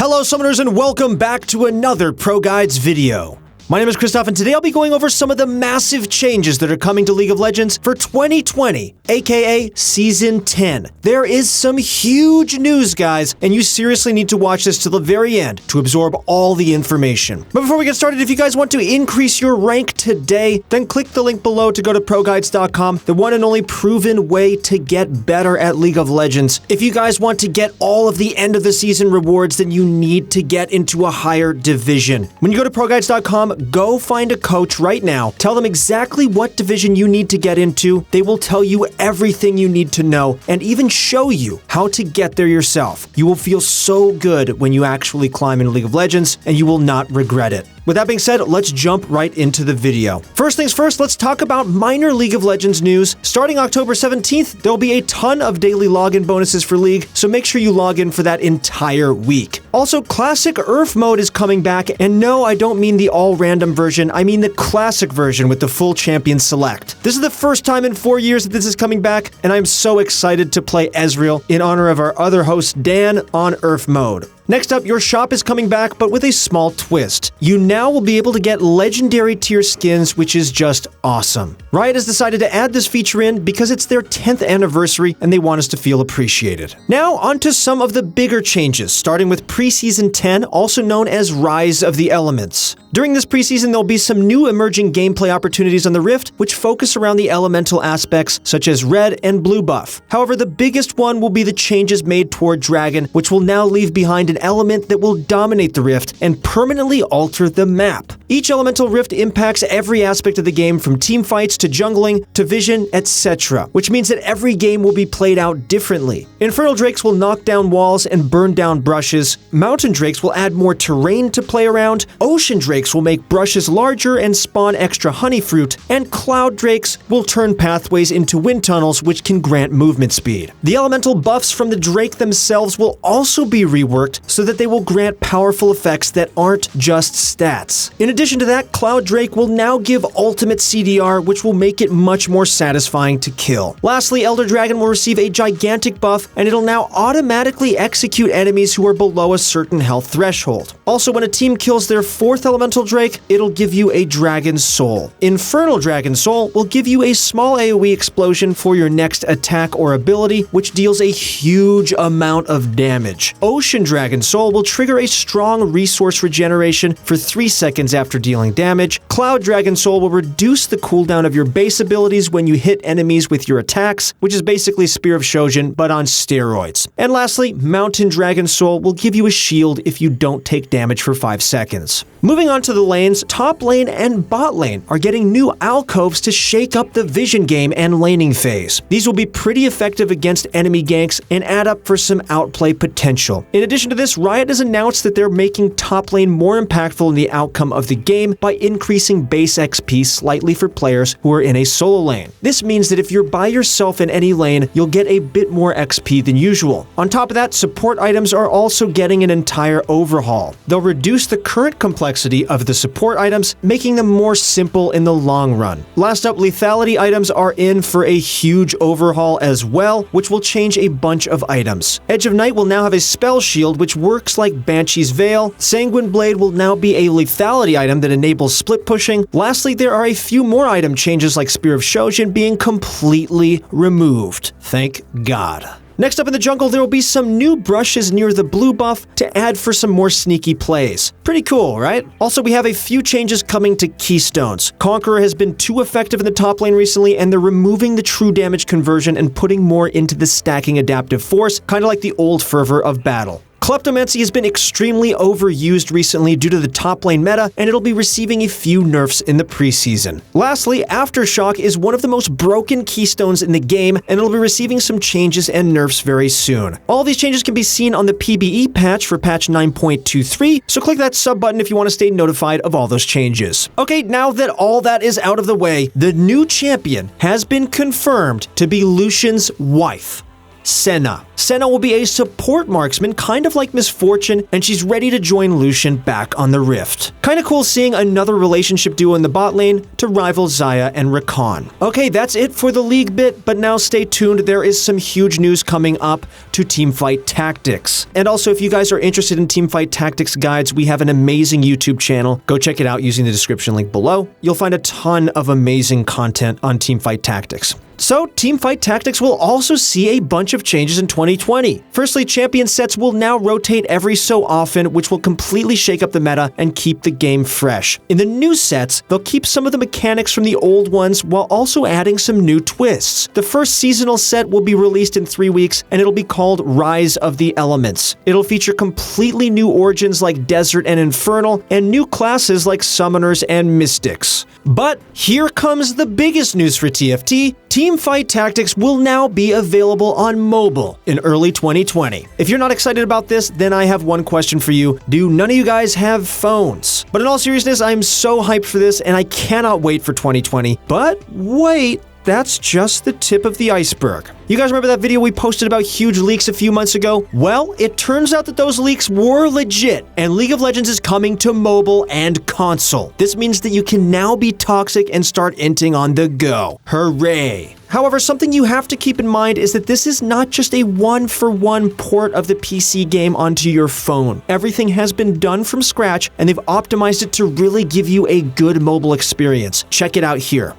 Hello Summoners and welcome back to another ProGuides video. My name is Christoph and today I'll be going over some of the massive changes that are coming to League of Legends for 2020, aka Season 10. There is some huge news, guys, and you seriously need to watch this to the very end to absorb all the information. But before we get started, if you guys want to increase your rank today, then click the link below to go to ProGuides.com, the one and only proven way to get better at League of Legends. If you guys want to get all of the end of the season rewards, then you need to get into a higher division. When you go to ProGuides.com, go find a coach right now. Tell them exactly what division you need to get into. They will tell you everything you need to know and even show you how to get there yourself. You will feel so good when you actually climb in League of Legends and you will not regret it. With that being said, let's jump right into the video. First things first, let's talk about minor League of Legends news. Starting October 17th, there'll be a ton of daily login bonuses for League, so make sure you log in for that entire week. Also, Classic URF mode is coming back, and no, I don't mean the all-random version, I mean the classic version with the full champion select. This is the first time in 4 years that this is coming back, and I'm so excited to play Ezreal in honor of our other host, Dan, on URF mode. Next up, your shop is coming back, but with a small twist. You now will be able to get legendary tier skins, which is just awesome. Riot has decided to add this feature in because it's their 10th anniversary and they want us to feel appreciated. Now, on to some of the bigger changes, starting with Preseason 10, also known as Rise of the Elements. During this preseason, there'll be some new emerging gameplay opportunities on the Rift, which focus around the elemental aspects, such as red and blue buff. However, the biggest one will be the changes made toward Dragon, which will now leave behind an element that will dominate the Rift and permanently alter the map. Each elemental rift impacts every aspect of the game, from teamfights to jungling to vision, etc., which means that every game will be played out differently. Infernal Drakes will knock down walls and burn down brushes. Mountain Drakes will add more terrain to play around. Ocean Drakes will make brushes larger and spawn extra honey fruit. And Cloud Drakes will turn pathways into wind tunnels, which can grant movement speed. The elemental buffs from the Drake themselves will also be reworked so that they will grant powerful effects that aren't just stats. In addition to that, Cloud Drake will now give ultimate CDR, which will make it much more satisfying to kill. Lastly, Elder Dragon will receive a gigantic buff, and it'll now automatically execute enemies who are below a certain health threshold. Also, when a team kills their 4th elemental Drake, it'll give you a Dragon Soul. Infernal Dragon Soul will give you a small AoE explosion for your next attack or ability, which deals a huge amount of damage. Ocean Dragon Soul will trigger a strong resource regeneration for 3 seconds after dealing damage. Cloud Dragon Soul will reduce the cooldown of your base abilities when you hit enemies with your attacks, which is basically Spear of Shojin, but on steroids. And lastly, Mountain Dragon Soul will give you a shield if you don't take damage for 5 seconds. Moving on to the lanes, top lane and bot lane are getting new alcoves to shake up the vision game and laning phase. These will be pretty effective against enemy ganks and add up for some outplay potential. In addition to this, Riot has announced that they're making top lane more impactful in the outcome of the game by increasing base XP slightly for players who are in a solo lane. This means that if you're by yourself in any lane, you'll get a bit more XP than usual. On top of that, support items are also getting an entire overhaul. They'll reduce the current complexity of the support items, making them more simple in the long run. Last up, lethality items are in for a huge overhaul as well, which will change a bunch of items. Edge of Night will now have a spell shield, which works like Banshee's Veil. Sanguine Blade will now be a lethality item that enables split pushing. Lastly, there are a few more item changes like Spear of Shojin being completely removed. Thank God. Next up in the jungle, there will be some new brushes near the blue buff to add for some more sneaky plays. Pretty cool, right? Also, we have a few changes coming to Keystones. Conqueror has been too effective in the top lane recently, and they're removing the true damage conversion and putting more into the stacking adaptive force, kind of like the old fervor of battle. Kleptomancy has been extremely overused recently due to the top lane meta, and it'll be receiving a few nerfs in the preseason. Lastly, Aftershock is one of the most broken keystones in the game, and it'll be receiving some changes and nerfs very soon. All these changes can be seen on the PBE patch for patch 9.23, so click that sub button if you want to stay notified of all those changes. Okay, now that all that is out of the way, the new champion has been confirmed to be Lucian's wife. Senna. Senna will be a support marksman, kind of like Miss Fortune, and she's ready to join Lucian back on the Rift. Kinda cool seeing another relationship duo in the bot lane to rival Xayah and Rakan. Okay, that's it for the League bit, but now stay tuned, there is some huge news coming up to Teamfight Tactics. And also, if you guys are interested in Teamfight Tactics guides, we have an amazing YouTube channel. Go check it out using the description link below. You'll find a ton of amazing content on Teamfight Tactics. So, Teamfight Tactics will also see a bunch of changes in 2020. Firstly, champion sets will now rotate every so often, which will completely shake up the meta and keep the game fresh. In the new sets, they'll keep some of the mechanics from the old ones while also adding some new twists. The first seasonal set will be released in 3 weeks, and it'll be called Rise of the Elements. It'll feature completely new origins like Desert and Infernal, and new classes like Summoners and Mystics. But here comes the biggest news for TFT. Teamfight Tactics will now be available on mobile in early 2020. If you're not excited about this, then I have one question for you. Do none of you guys have phones? But in all seriousness, I'm so hyped for this and I cannot wait for 2020. But wait, that's just the tip of the iceberg. You guys remember that video we posted about huge leaks a few months ago? Well, it turns out that those leaks were legit, and League of Legends is coming to mobile and console. This means that you can now be toxic and start inting on the go. Hooray! However, something you have to keep in mind is that this is not just a one-for-one port of the PC game onto your phone. Everything has been done from scratch, and they've optimized it to really give you a good mobile experience. Check it out here.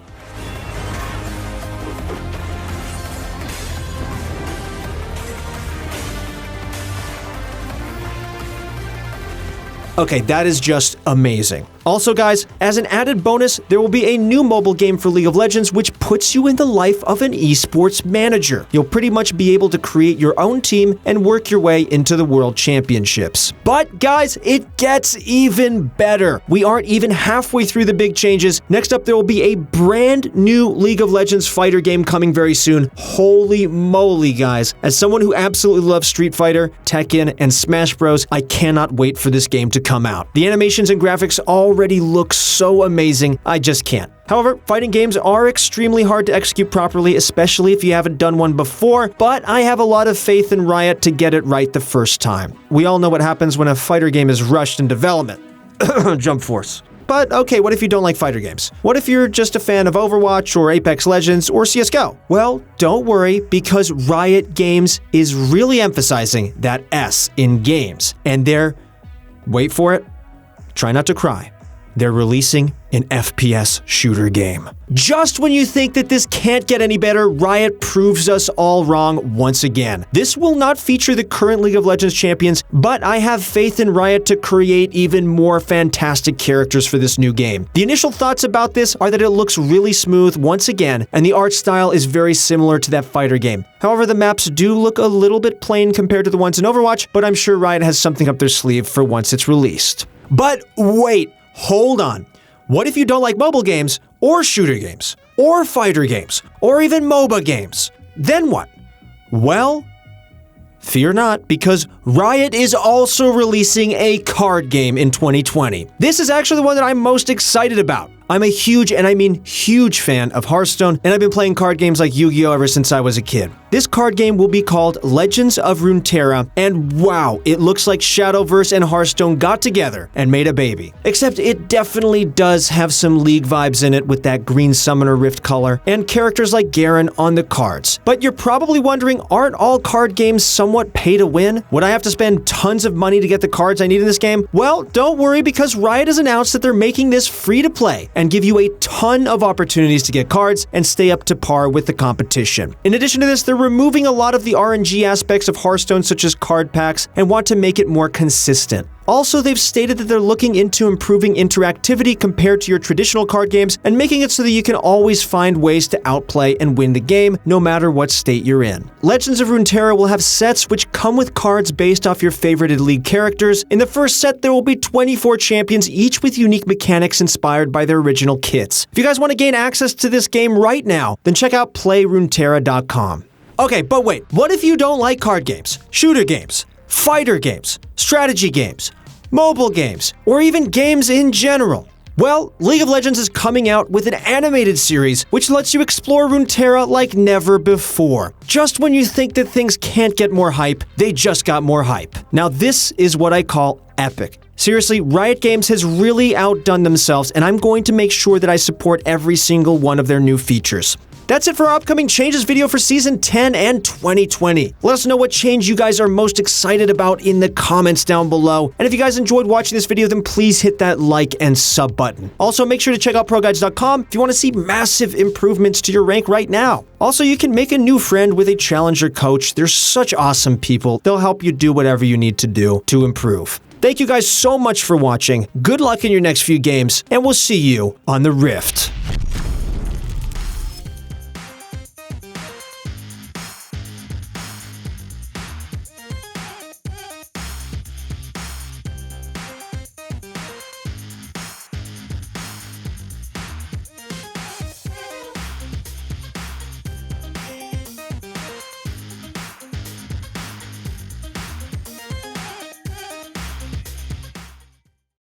Okay, that is just amazing. Also guys, as an added bonus, there will be a new mobile game for League of Legends which puts you in the life of an esports manager. You'll pretty much be able to create your own team and work your way into the World Championships. But guys, it gets even better. We aren't even halfway through the big changes. Next up, there will be a brand new League of Legends fighter game coming very soon. Holy moly, guys. As someone who absolutely loves Street Fighter, Tekken, and Smash Bros, I cannot wait for this game to come out. The animations and graphics already look so amazing, I just can't. However, fighting games are extremely hard to execute properly, especially if you haven't done one before, but I have a lot of faith in Riot to get it right the first time. We all know what happens when a fighter game is rushed in development. Jump Force. But okay, what if you don't like fighter games? What if you're just a fan of Overwatch or Apex Legends or CSGO? Well, don't worry, because Riot Games is really emphasizing that S in games, and they're, wait for it, try not to cry, they're releasing an FPS shooter game. Just when you think that this can't get any better, Riot proves us all wrong once again. This will not feature the current League of Legends champions, but I have faith in Riot to create even more fantastic characters for this new game. The initial thoughts about this are that it looks really smooth once again, and the art style is very similar to that fighter game. However, the maps do look a little bit plain compared to the ones in Overwatch, but I'm sure Riot has something up their sleeve for once it's released. But wait, hold on. What if you don't like mobile games, or shooter games, or fighter games, or even MOBA games? Then what? Well, fear not, because Riot is also releasing a card game in 2020. This is actually the one that I'm most excited about. I'm a huge, and I mean huge fan of Hearthstone, and I've been playing card games like Yu-Gi-Oh! Ever since I was a kid. This card game will be called Legends of Runeterra, and wow, it looks like Shadowverse and Hearthstone got together and made a baby. Except it definitely does have some League vibes in it with that green Summoner Rift color, and characters like Garen on the cards. But you're probably wondering, aren't all card games somewhat pay to win? Would I have to spend tons of money to get the cards I need in this game? Well, don't worry, because Riot has announced that they're making this free to play, and give you a ton of opportunities to get cards and stay up to par with the competition. In addition to this, they're removing a lot of the RNG aspects of Hearthstone, such as card packs, and want to make it more consistent. Also, they've stated that they're looking into improving interactivity compared to your traditional card games and making it so that you can always find ways to outplay and win the game, no matter what state you're in. Legends of Runeterra will have sets which come with cards based off your favorited League characters. In the first set, there will be 24 champions, each with unique mechanics inspired by their original kits. If you guys want to gain access to this game right now, then check out playruneterra.com. Okay, but wait, what if you don't like card games, shooter games, fighter games, strategy games, mobile games, or even games in general? Well, League of Legends is coming out with an animated series which lets you explore Runeterra like never before. Just when you think that things can't get more hype, they just got more hype. Now this is what I call epic. Seriously, Riot Games has really outdone themselves, and I'm going to make sure that I support every single one of their new features. That's it for our upcoming changes video for Season 10 and 2020. Let us know what change you guys are most excited about in the comments down below. And if you guys enjoyed watching this video, then please hit that like and sub button. Also, make sure to check out ProGuides.com if you want to see massive improvements to your rank right now. Also, you can make a new friend with a challenger coach. They're such awesome people. They'll help you do whatever you need to do to improve. Thank you guys so much for watching. Good luck in your next few games, and we'll see you on the Rift.